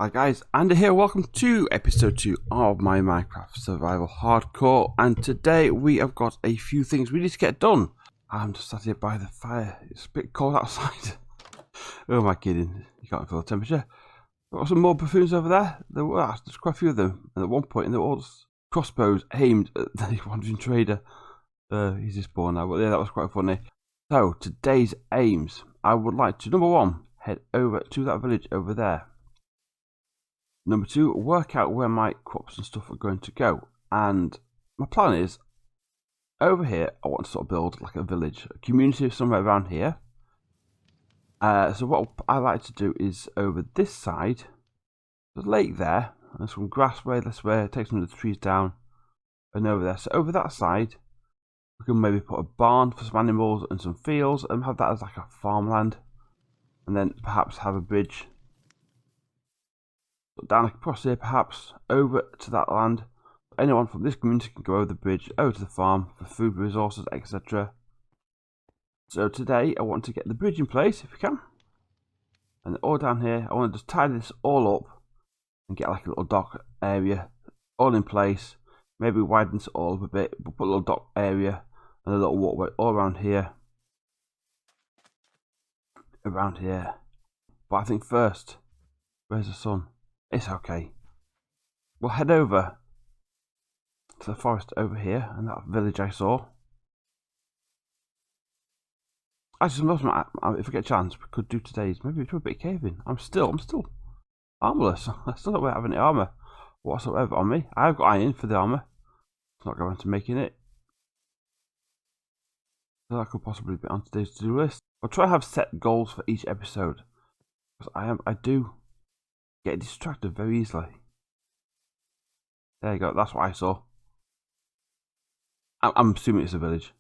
Hi guys, Andy here, welcome to episode 2 of my Minecraft Survival Hardcore, and today we have got a few things we need to get done. I'm just sat here by the fire, it's a bit cold outside. Who am I kidding? You can't feel the temperature. Got some more buffoons over there, there's quite a few of them, and at one point they were all just crossbows aimed at the wandering trader. He's just born now, but yeah, that was quite funny. So, today's aims, I would like to, number 1, head over to that village over there. Number 2, work out where my crops and stuff are going to go. And my plan is, over here, I want to sort of build like a village, a community somewhere around here. So what I like to do is over this side, there's a lake there, and some grass way this way, take some of the trees down, and over there. So over that side, we can maybe put a barn for some animals and some fields, and have that as like a farmland. And then perhaps have a bridge down across here, perhaps over to that land. Anyone from this community can go over the bridge, over to the farm for food resources, etc. So today I want to get the bridge in place if we can, and all down here I want to just tidy this all up and get like a little dock area all in place. Maybe widen this all up a bit, but put a little dock area and a little walkway all around here. But I think first, where's the sun? It's okay. We'll head over to the forest over here and that village I saw. Actually, if we get a chance, we could do today's. Maybe do a bit of caving. I'm still armorless. I still don't have any armor whatsoever on me. I've got iron for the armor. It's not going to making it. So that could possibly be on today's to-do list. I'll try to have set goals for each episode, because I do get distracted very easily. There you go, that's what I saw. I'm assuming it's a village.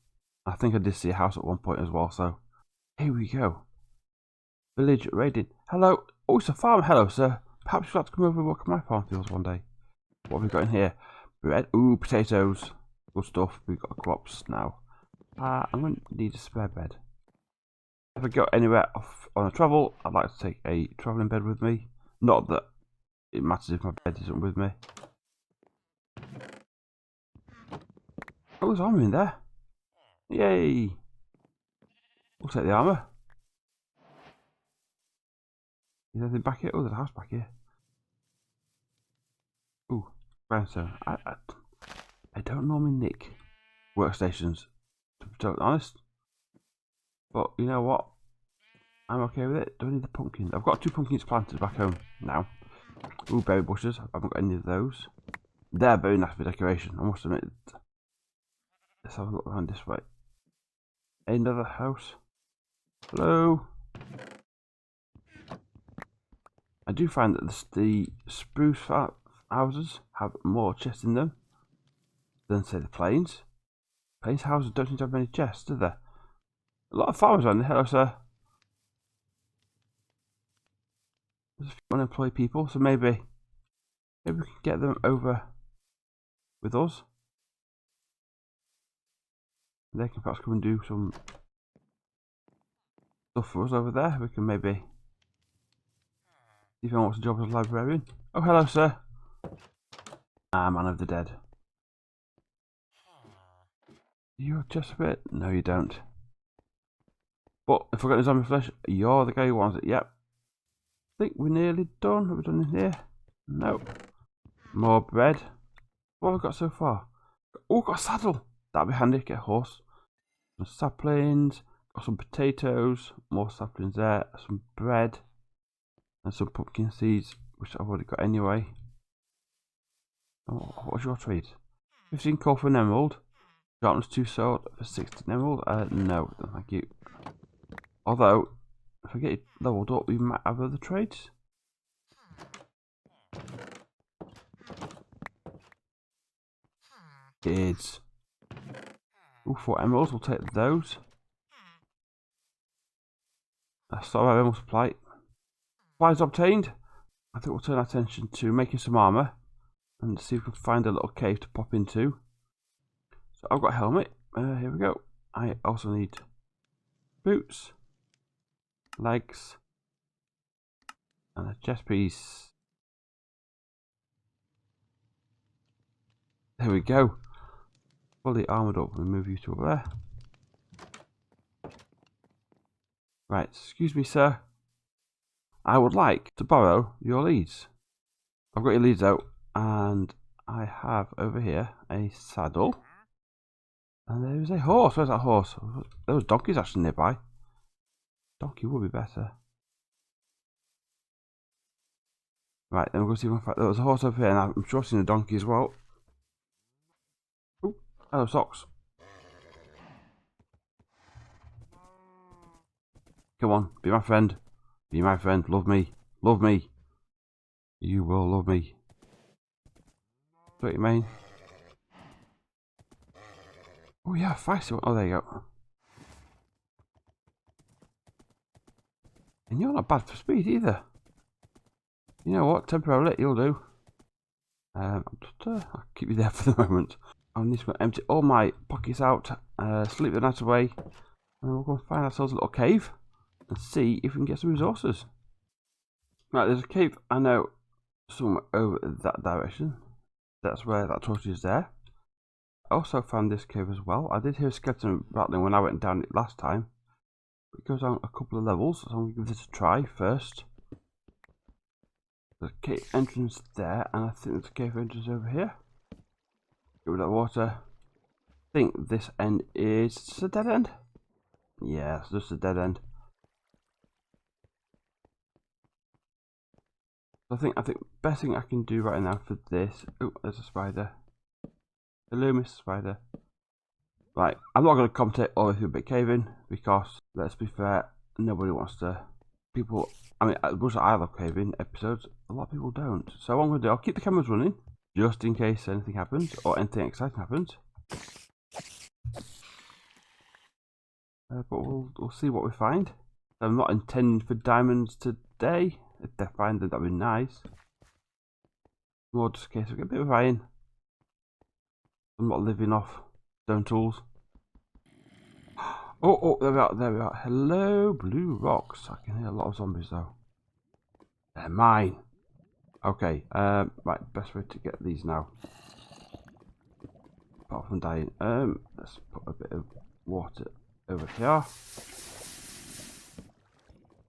I think I did see a house at one point as well, so here we go. Village raiding. Hello. Oh, it's a farm. Hello, sir. Perhaps you'd like to come over and work at my farm fields one day. What have we got in here? Bread. Ooh, potatoes. Good stuff. We've got crops now. I'm going to need a spare bed. If I go anywhere off on a travel, I'd like to take a travelling bed with me. Not that it matters if my bed isn't with me. Oh, there's armor in there. Yay! We'll take the armor. Is there anything back here? Oh, there's a house back here. Ooh, brownstone. I don't normally nick workstations, to be totally honest. But you know what? I'm okay with it. Don't need the pumpkins. I've got 2 pumpkins planted back home now. Ooh, berry bushes. I haven't got any of those. They're very nice for decoration, I must admit. Let's have a look around this way. Another house. Hello. I do find that the spruce houses have more chests in them than, say, the plains. Plains houses don't seem to have many chests, do they? A lot of farmers around there. Hello, sir. There's a few unemployed people, so maybe we can get them over with us. They can perhaps come and do some stuff for us over there. We can maybe see if anyone wants a job as a librarian. Oh, hello, sir. Man of the dead. You're just a bit. No, you don't. But if I got the zombie flesh, you're the guy who wants it. Yep. I think we're nearly done. Have we done in here? No. More bread. What have we got so far? Oh, got a saddle. That'd be handy. Get a horse. Some saplings. Got some potatoes. More saplings there. Some bread. And some pumpkin seeds, which I've already got anyway. Oh, what's your trade? 15 coal for an emerald. Sharpness 2 sword for 16 emerald. No, thank you. Although, if I get it leveled up, we might have other trades. Kids. Ooh, 4 emeralds, we'll take those. Start our emerald supply. Supplies obtained. I think we'll turn our attention to making some armor and see if we can find a little cave to pop into. So I've got a helmet. Here we go. I also need boots, legs, and a chest piece. There we go. Fully armoured up. We'll move you to over there. Right, excuse me, sir. I would like to borrow your leads. I've got your leads out, and I have over here a saddle. And there's a horse. Where's that horse? There was donkeys actually nearby. Donkey would be better. Right, then we're going to see if there was a horse over here, and I'm sure I've seen a donkey as well. Oh, hello, socks. Come on, be my friend. Be my friend. Love me. Love me. You will love me. What you mean? Oh yeah, feisty one. Oh, there you go. And you're not bad for speed either. You know what? Temporarily, you'll do. I'll keep you there for the moment. I need to empty all my pockets out, sleep the night away, and we'll go and find ourselves a little cave and see if we can get some resources. Right, there's a cave I know somewhere over that direction. That's where that torch is there. I also found this cave as well. I did hear a skeleton rattling when I went down it last time. It goes down a couple of levels, so I'm going to give this a try first. There's a cave entrance there, and I think there's a cave entrance over here. Get rid of that water. I think this end is just a dead end. Yeah, it's just a dead end. I think best thing I can do right now for this. Oh, there's a spider. Hello, Mr. Spider. Right, I'm not going to commentate all the way through a bit caving because, let's be fair, nobody wants to. People, I mean, as much as I love caving episodes, a lot of people don't. So what I'm going to do, I'll keep the cameras running just in case anything happens or anything exciting happens. But we'll see what we find. I'm not intending for diamonds today. If they find them, that'd be nice. More just in case we get a bit of iron. I'm not living off stone tools. Oh, there we are, there we are. Hello, blue rocks. I can hear a lot of zombies though. They're mine. Okay, right, best way to get these now. Apart from dying. Let's put a bit of water over here.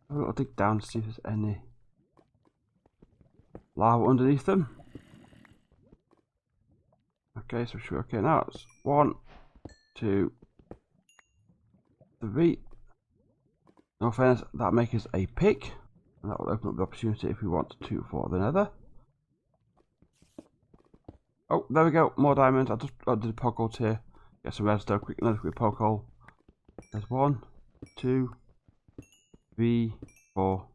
I'll dig down to see if there's any lava underneath them. Okay, so we're okay now. It's 1, 2, 3. No fairness, that makes us a pick, and that will open up the opportunity if we want to for the nether. Oh, there we go, more diamonds. I did a poke hole here. Get some redstone, another quick poke hole. There's 1, 2, 3, 4.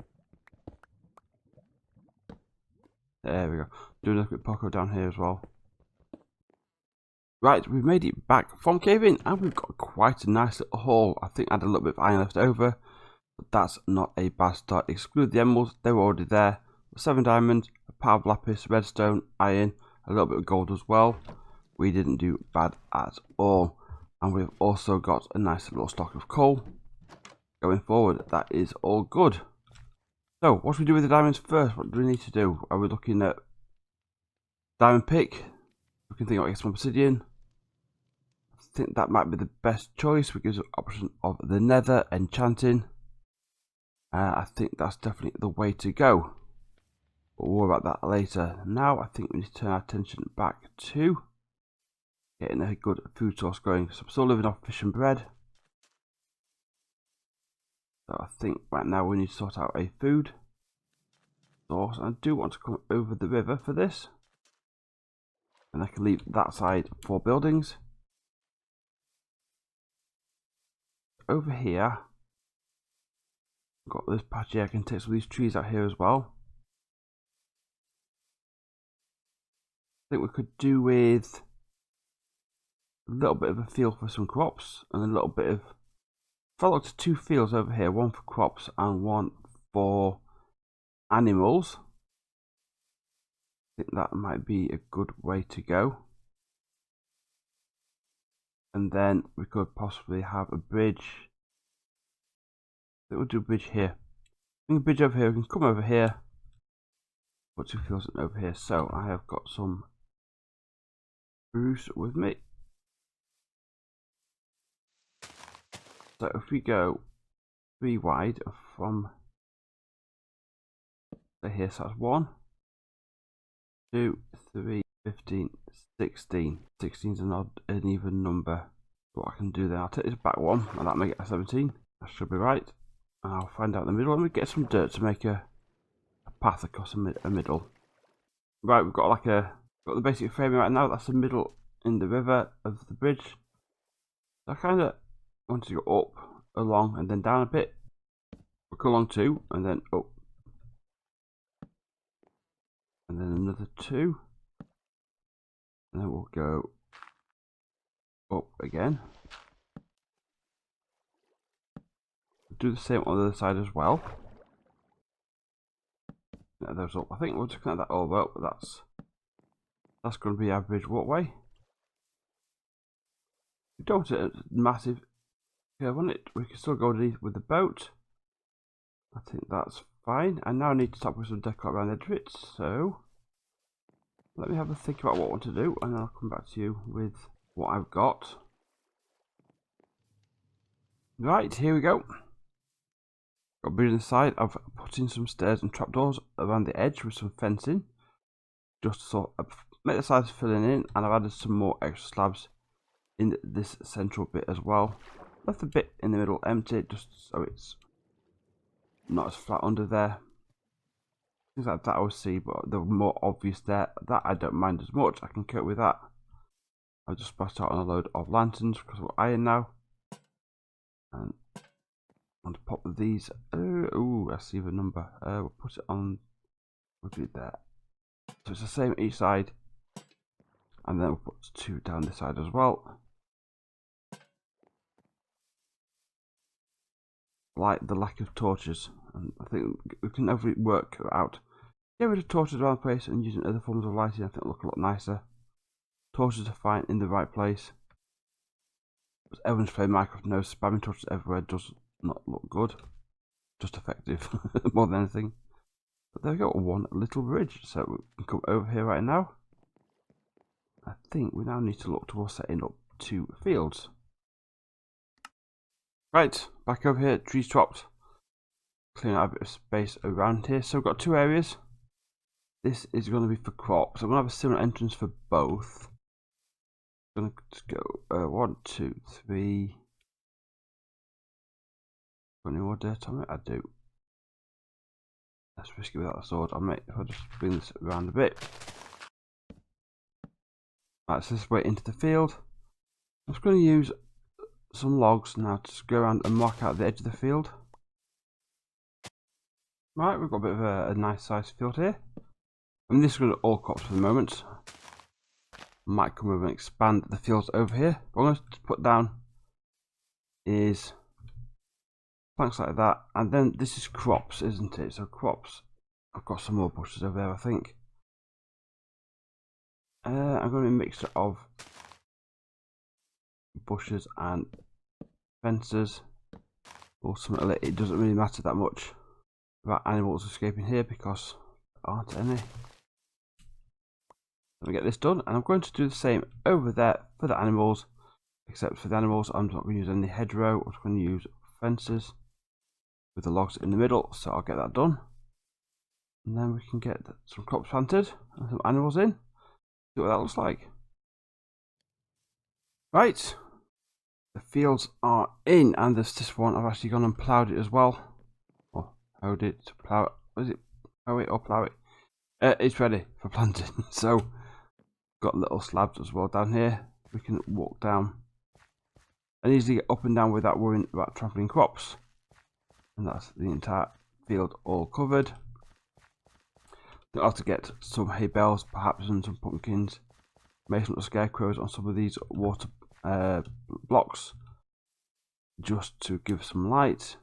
There we go. Do another quick poke hole down here as well. Right, we've made it back from caving and we've got quite a nice little haul. I think I had a little bit of iron left over, but that's not a bad start. Exclude the emeralds, they were already there. 7 diamonds, a power of lapis, redstone, iron, a little bit of gold as well. We didn't do bad at all. And we've also got a nice little stock of coal. Going forward, that is all good. So, what should we do with the diamonds first? What do we need to do? Are we looking at diamond pick? We can think about some obsidian. I think that might be the best choice. We give the option of the nether enchanting. I think that's definitely the way to go. But we'll worry about that later. Now I think we need to turn our attention back to getting a good food source going. So I'm still living off fish and bread. So I think right now we need to sort out a food source. I do want to come over the river for this. And I can leave that side for buildings. Over here, I've got this patch here. I can take some of these trees out here as well. I think we could do with a little bit of a field for some crops and a little bit of. If I look to 2 fields over here, one for crops and one for animals, I think that might be a good way to go. And then we could possibly have a bridge. I think we'll do a bridge here. Bring a bridge over here, we can come over here. Put 2 fields over here. So I have got some Bruce with me. So if we go 3 wide from here, so that's 1, 2, 3, 15, 16. 16 is an even number. What I can do then, I'll take this back one, and that'll make it a 17. That should be right. And I'll find out in the middle. Let me get some dirt to make a path across a middle. Right, we've got got the basic framing right now. That's the middle in the river of the bridge. So I kind of want to go up, along, and then down a bit. We'll go along 2, and then up. And then another 2. And then we'll go up again. Do the same on the other side as well. Connect those up. I think we'll just connect that all up, but that's going to be our bridge walkway. We don't want a massive curve on it. We can still go underneath with the boat. I think that's fine. And now I need to start with some decor around the edge of it. So let me have a think about what I want to do, and then I'll come back to you with what I've got. Right, here we go. Got a bridge on the side. I've put in some stairs and trapdoors around the edge with some fencing, just to sort of make the sides filling in, and I've added some more extra slabs in this central bit as well. Left the bit in the middle empty, just so it's not as flat under there. Things like that I will see, but the more obvious there, that I don't mind as much. I can cope with that. I'll just splash out on a load of lanterns because we're iron now. And I want to pop these. Oh, I see the number. We'll put it on. We'll do it there. So it's the same each side. And then we'll put 2 down this side as well. Like the lack of torches. And I think we can hopefully work out. Get rid of torches around the place and using other forms of lighting. I think it'll look a lot nicer. Torches are fine in the right place. As everyone's playing Minecraft knows, spamming torches everywhere does not look good. Just effective, more than anything. But there we go, one little bridge. So we can come over here right now. I think we now need to look towards setting up 2 fields. Right, back over here, trees chopped. Clean out a bit of space around here. So we've got 2 areas. This is going to be for crops. I'm going to have a similar entrance for both. I'm going to just go 1, 2, 3. Got any more dirt on it? I do. Let's risk it without the sword. If I just bring this around a bit. Right, so this way into the field. I'm just going to use some logs now to go around and mark out the edge of the field. Right, we've got a bit of a nice sized field here. I mean, this is going to all crops for the moment. Might come over and expand the fields over here. What I'm going to put down is planks like that, and then this is crops, isn't it? So crops. I've got some more bushes over there, I think. I'm going to be a mixture of bushes and fences, or something. It doesn't really matter that much about animals escaping here because there aren't any. Let me get this done, and I'm going to do the same over there for the animals, except for the animals I'm not going to use any hedgerow. I'm just going to use fences with the logs in the middle, so I'll get that done, and then we can get some crops planted and some animals in. See what that looks like. Right, the fields are in, and there's this one. I've actually gone and ploughed it as well, or hoed it to plough it. Was it hoe it or plough it? It's ready for planting. So got little slabs as well down here. We can walk down and easily get up and down without worrying about trampling crops. And that's the entire field all covered. I'll have to get some hay bales, perhaps, and some pumpkins. Make some little scarecrows on some of these water blocks, just to give some light.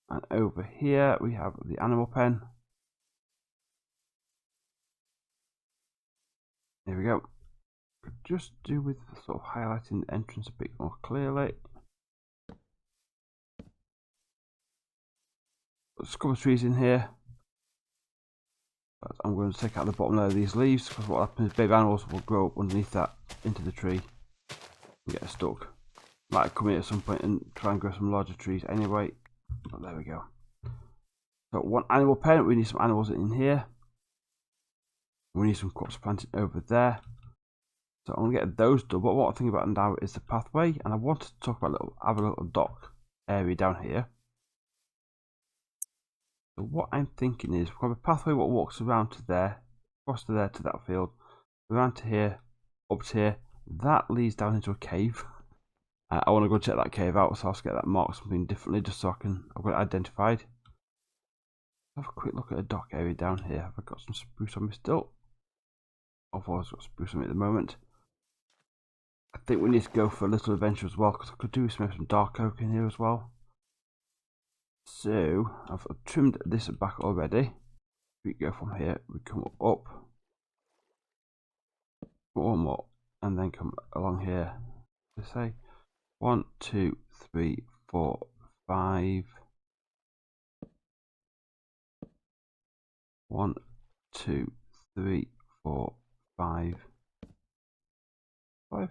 And over here we have the animal pen. There we go. Could just do with sort of highlighting the entrance a bit more clearly. There's a couple of trees in here. But I'm going to take out the bottom layer of these leaves, because what happens is baby animals will grow up underneath that into the tree and get stuck. Might come in at some point and try and grow some larger trees anyway. But there we go. So one animal pen, we need some animals in here. We need some crops planted over there. So I'm going to get those done. But what I'm thinking about now is the pathway, and I want to talk about have a little dock area down here. So what I'm thinking is we've got a pathway that walks around to there, across to there to that field, around to here, up to here. That leads down into a cave. I want to go check that cave out, so I'll get that marked something differently just so I've got it identified. Have a quick look at a dock area down here. Have I got some spruce on me still? I've always got spruce on me at the moment. I think we need to go for a little adventure as well, because I could do some dark oak in here as well. So I've trimmed this back already. We go from here, we come up, one more, and then come along here. Let's say 1, 2, 3, 4, 5. 1, 2, 3, 4, 5. 5.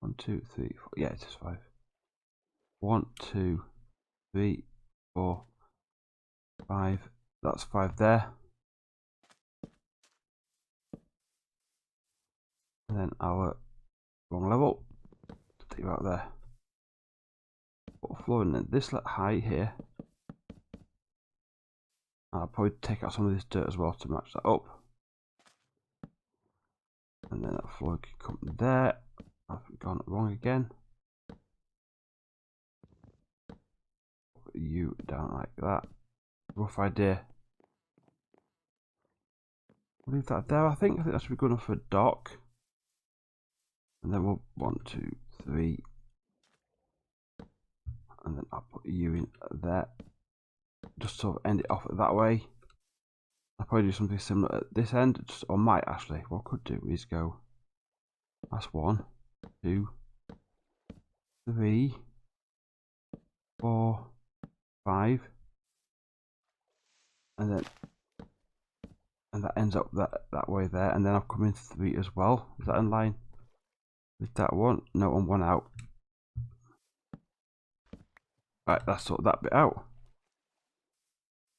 1, 2, 3, 4. Yeah, it is 5. 1, 2, 3, 4, 5. That's 5 there. And then our wrong level. Take you out there. Put a floor in this height here. And I'll probably take out some of this dirt as well to match that up. And then that floor can come there. I've gone wrong again. Put you down like that. Rough idea. We'll leave that there. I think that should be good enough for a dock. And then we'll 1, 2, 3. And then I'll put you in there. Just sort of end it off that way. I'll probably do something similar at this end. Or might actually. What I could do is go. That's 1, 2, 3, 4, 5. And that ends up that way there. And then I've come in 3 as well. Is that in line with that one? No, and 1 out. Right, that's sort of that bit out.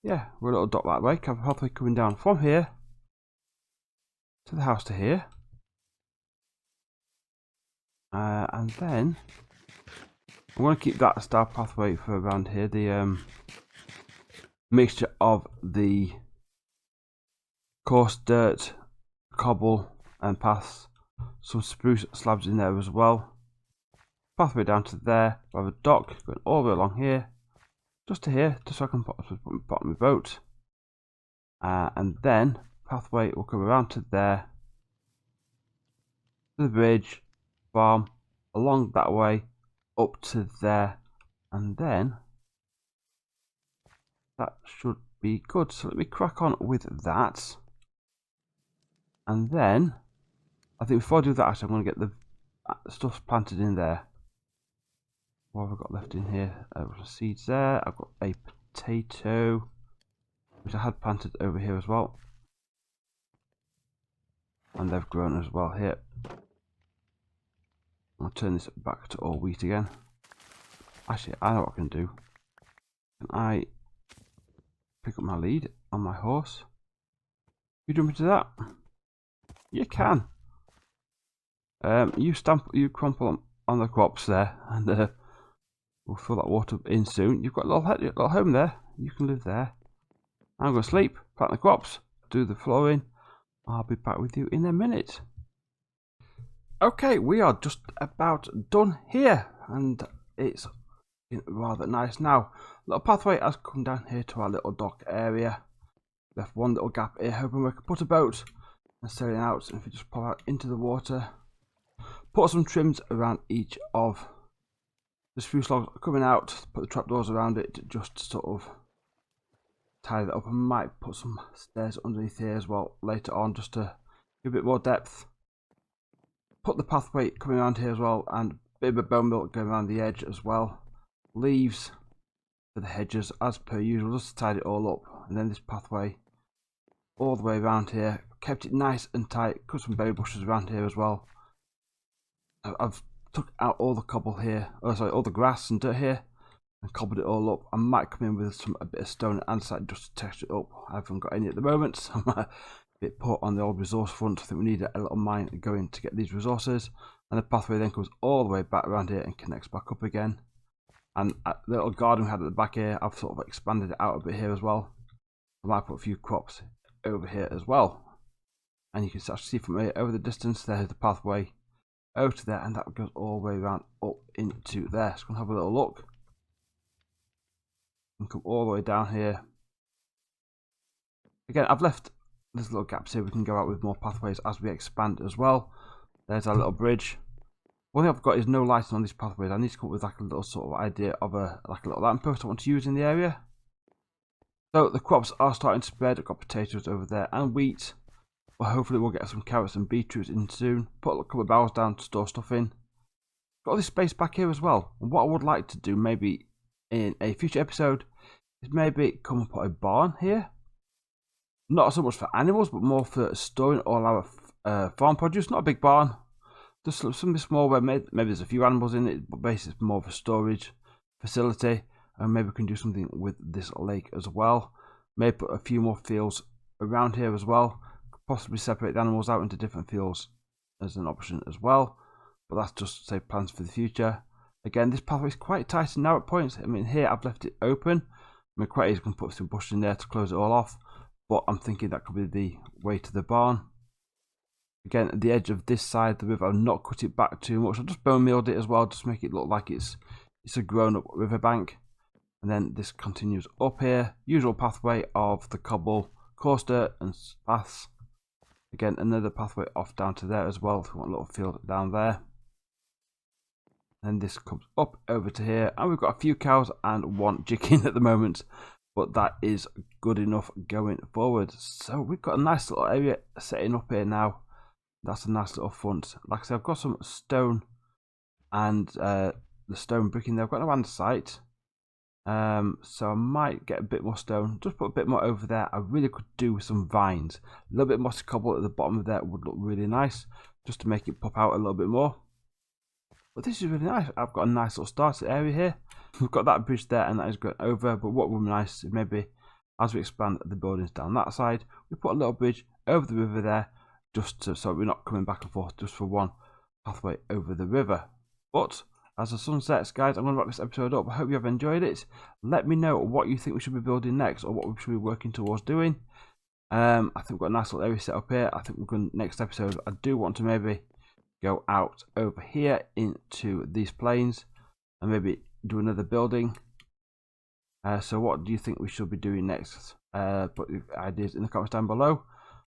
Yeah, we're a little dot that way. Have a pathway coming down from here to the house to here. And then I'm going to keep that star pathway for around here. The mixture of the coarse dirt, cobble and paths, some spruce slabs in there as well. Pathway down to there. I have a dock going all the way along here, just to here, just so I can put my bottom of my boat. And then pathway will come around to there, to the bridge, farm, along that way, up to there, and then that should be good. So let me crack on with that. And then I think before I do that, actually, I'm going to get the stuff planted in there. What have I got left in here? Seeds there. I've got a potato, which I had planted over here as well. And they've grown as well here. I'll turn this back to all wheat again. Actually, I know what I can do. Can I pick up my lead on my horse? You jump into that? You can. You crumple on the crops there, and we'll fill that water in soon. You've got a little home there. You can live there. I'm going to sleep, plant the crops, do the flooring. I'll be back with you in a minute. Okay, we are just about done here, and it's rather nice now. Little pathway has come down here to our little dock area. Left one little gap here, hoping we can put a boat and sail it out. And if you just pop out into the water, put some trims around each of the spruce logs coming out, put the trapdoors around it, just to sort of tie that up. I might put some stairs underneath here as well later on, just to give a bit more depth. Put the pathway coming around here as well, and a bit of a bone milk going around the edge as well. Leaves for the hedges as per usual, just to tie it all up. And then this pathway all the way around here. Kept it nice and tight. Cut some berry bushes around here as well. I've took out all the cobble here, all the grass and dirt here, and cobbled it all up. I might come in with a bit of stone and andesite just to texture it up. I haven't got any at the moment, so I'm a bit poor on the old resource front. I think we need a little mine going to get these resources, and the pathway then goes all the way back around here and connects back up again. And the little garden we had at the back here, I've sort of expanded it out a bit here as well. I might put a few crops over here as well, and you can start to see from here over the distance there's the pathway over to there, and that goes all the way around up into there. So I'm gonna have a little look and come all the way down here. Again, I've left this little gaps here. We can go out with more pathways as we expand as well. There's our little bridge. One thing I've got is no lighting on these pathways. I need to come up with like a little sort of idea of a little lamppost I want to use in the area. So the crops are starting to spread. I've got potatoes over there and wheat. Well, hopefully we'll get some carrots and beetroots in soon. Put a couple of barrels down to store stuff in. Got all this space back here as well. And what I would like to do maybe in a future episode is maybe come and put a barn here. Not so much for animals, but more for storing all our farm produce. Not a big barn. Just something small where maybe there's a few animals in it, but basically it's more of a storage facility. And maybe we can do something with this lake as well. Maybe put a few more fields around here as well. Possibly separate the animals out into different fields as an option as well. But that's just, say, plans for the future. Again, this pathway is quite tight and narrow at points. I mean, here I've left it open. I mean, quite easy, I can put some bushes in there to close it all off. But I'm thinking that could be the way to the barn. Again, at the edge of this side of the river, I've not cut it back too much. I've just bone mealed it as well, just to make it look like it's a grown-up riverbank. And then this continues up here. Usual pathway of the cobble, coarse dirt and paths. Again, another pathway off down to there as well, if we want a little field down there. And this comes up over to here, and we've got a few cows and one chicken at the moment, but that is good enough going forward. So we've got a nice little area setting up here now. That's a nice little front. Like I said, I've got some stone and the stone brick in there. I've got no andesite. So I might get a bit more stone, just put a bit more over there. I really could do with some vines. A little bit mossy cobble at the bottom of there would look really nice, just to make it pop out a little bit more. But this is really nice. I've got a nice little starter area here. We've got that bridge there, and that is going over. But what would be nice is maybe as we expand the buildings down that side, we put a little bridge over the river there, just so we're not coming back and forth just for one pathway over the river. But as the sun sets, guys, I'm going to wrap this episode up. I hope you have enjoyed it. Let me know what you think we should be building next, or what we should be working towards doing. I think we've got a nice little area set up here. I think we're going next episode. I do want to maybe go out over here into these plains and maybe do another building. So what do you think we should be doing next? Put your ideas in the comments down below,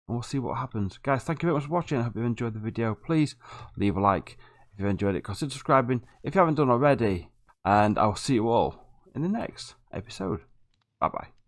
and we'll see what happens. Guys, thank you very much for watching. I hope you enjoyed the video. Please leave a like. If you've enjoyed it, consider subscribing if you haven't done already. And I'll see you all in the next episode. Bye bye.